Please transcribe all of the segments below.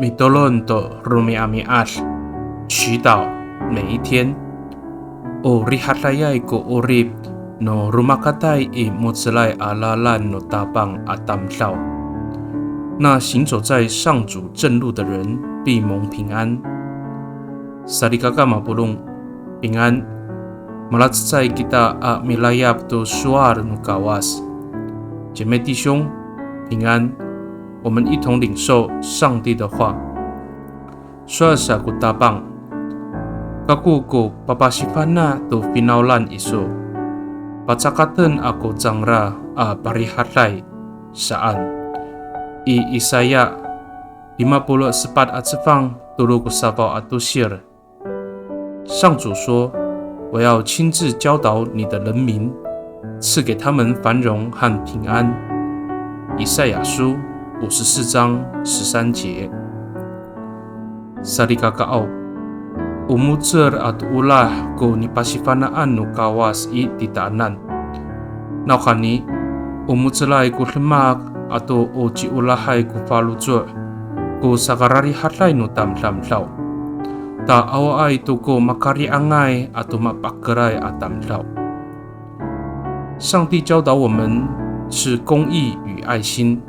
Mitolonto rumiamiat 祈祷每一天。O rihatlayay ko urip no rumakatay i muzlay alalan no tabang atamlaw。那行走在上主正路的人必蒙平安。Saligaka mapulong平安。Malatsay kita a milayap to suar no kawas。姐妹弟兄，平安。我们一同领受上帝的话。Suasa ku tabang, kaku ko papasifana tu finaulan isu. Pacakaten aku jangra a parihatlay saan. I Isaya 54 atsifang tulu ku sabau atusir。上主说：“我要亲自教导你的人民，赐给他们繁荣和平安。”以赛亚书54章13节。Saligakao umuzur at ulah ko ni pasifanaan no kawas i titanan. Naukani umuzulay ko lemak ato o ci ulahay ko faluzur ko sakarari hatlay no tamtamlaw. Ta away to ko makari angay ato mapakaray atamlaw。上帝教导我们是公义与爱心，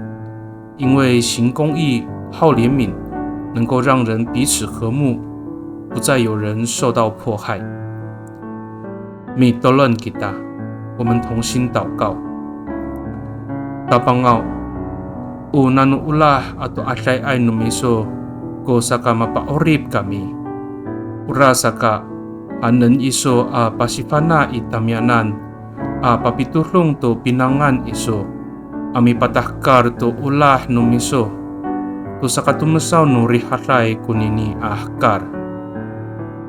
因为行公义、好怜悯，能够让人彼此和睦，不再有人受到迫害。Mitolong kita， 我们同心祷告。Tapangao unanu ulah atau atlay ay numiso ko saka mapaorip kami. Ura saka anen iso a pasifana itamyanan a papitulong to pinangan iso ami patahkar to ulah numiso to sa katumasaw no rihatlay kunini ahkar。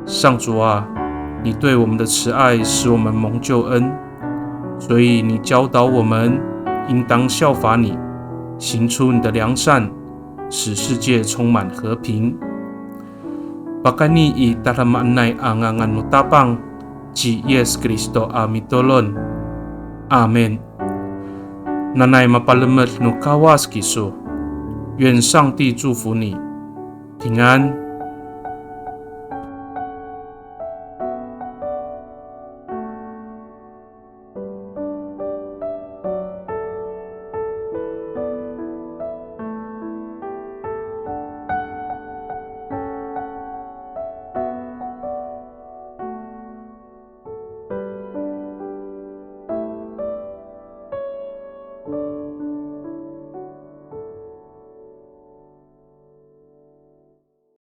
上主啊，你对我们的慈爱使我们蒙救恩，所以你教导我们应当效法你，行出你的良善，使世界充满和平。Pakani i taramanay angangan no tapang ci Yes Kristo a mitolon。Amen。Nanay mapalamat no kawas kiso，愿上帝祝福你，平安。